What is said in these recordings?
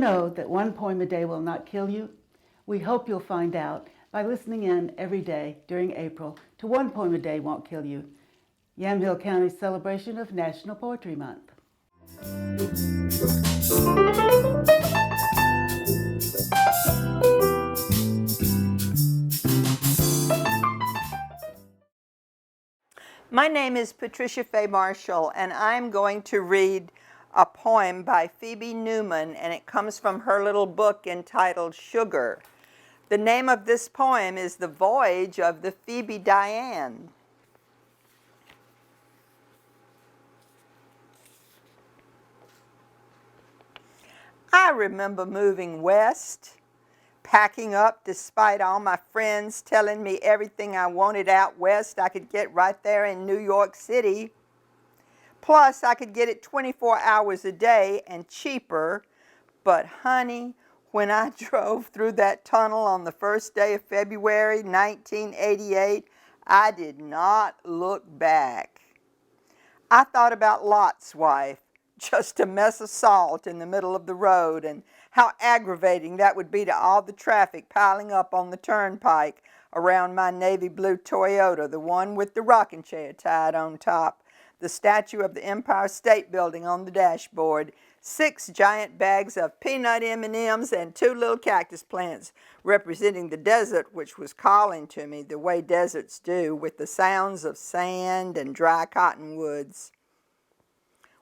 know that one poem a day will not kill you? We hope you'll find out by listening in every day during April to One Poem a Day Won't Kill You, Yamhill County's celebration of National Poetry Month. My name is Patriciafaye Marshall, and I'm going to read a poem by Phoebe Newman, and it comes from her little book entitled Sugar. The name of this poem is The Voyage of the Phoebe Diane. I remember moving west, packing up despite all my friends telling me everything I wanted out west I could get right there in New York City. Plus, I could get it 24 hours a day and cheaper. But honey, when I drove through that tunnel on the first day of February 1988, I did not look back. I thought about Lot's wife, just a mess of salt in the middle of the road, and how aggravating that would be to all the traffic piling up on the turnpike around my navy blue Toyota, the one with the rocking chair tied on top, the statue of the Empire State Building on the dashboard, 6 giant bags of peanut M&Ms, and 2 little cactus plants representing the desert, which was calling to me the way deserts do, with the sounds of sand and dry cottonwoods.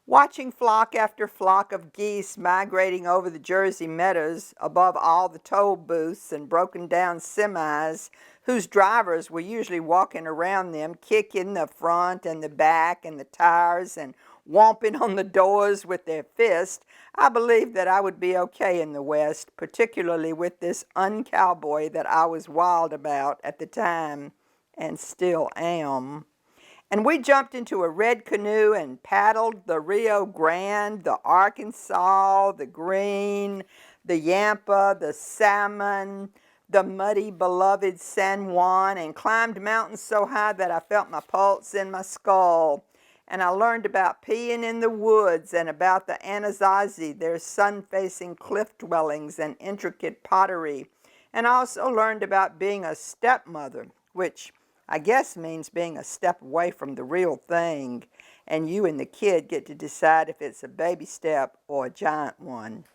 Watching flock after flock of geese migrating over the Jersey meadows above all the toll booths and broken down semis whose drivers were usually walking around them, kicking the front and the back and the tires and whomping on the doors with their fists, I believed that I would be okay in the West, particularly with this uncowboy that I was wild about at the time, and still am. And we jumped into a red canoe and paddled the Rio Grande, the Arkansas, the Green, the Yampa, the Salmon, the muddy, beloved San Juan, and climbed mountains so high that I felt my pulse in my skull. And I learned about peeing in the woods and about the Anasazi, their sun-facing cliff dwellings and intricate pottery. And I also learned about being a stepmother, which I guess means being a step away from the real thing, and you and the kid get to decide if it's a baby step or a giant one.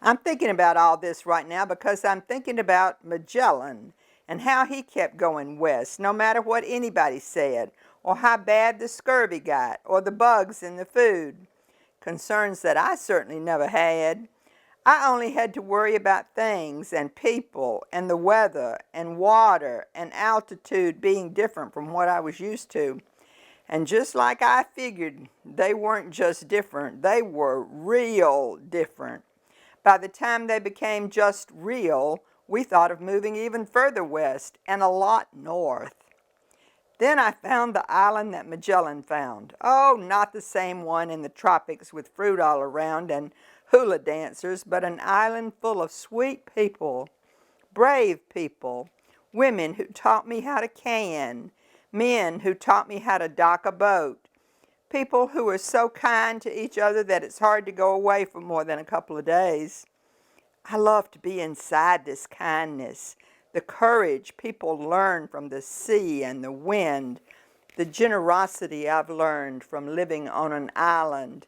I'm thinking about all this right now because I'm thinking about Magellan and how he kept going west, no matter what anybody said, or how bad the scurvy got, or the bugs in the food. Concerns that I certainly never had. I only had to worry about things and people and the weather and water and altitude being different from what I was used to. And just like I figured, they weren't just different, they were real different. By the time they became just real, we thought of moving even further west and a lot north. Then I found the island that Magellan found. Oh, not the same one in the tropics with fruit all around and hula dancers, but an island full of sweet people, brave people, women who taught me how to can, men who taught me how to dock a boat, people who are so kind to each other that it's hard to go away for more than a couple of days. I love to be inside this kindness, the courage people learn from the sea and the wind, the generosity I've learned from living on an island.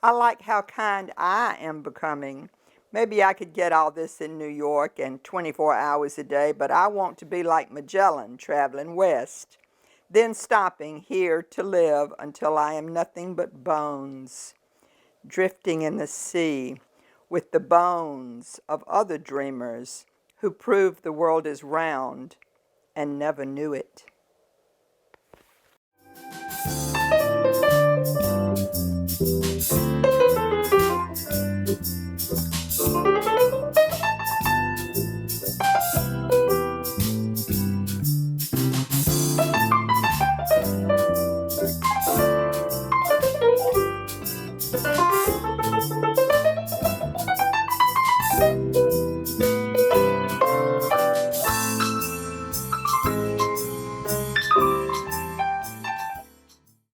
I like how kind I am becoming. Maybe I could get all this in New York and 24 hours a day, but I want to be like Magellan, traveling west, then stopping here to live until I am nothing but bones, drifting in the sea with the bones of other dreamers who proved the world is round and never knew it.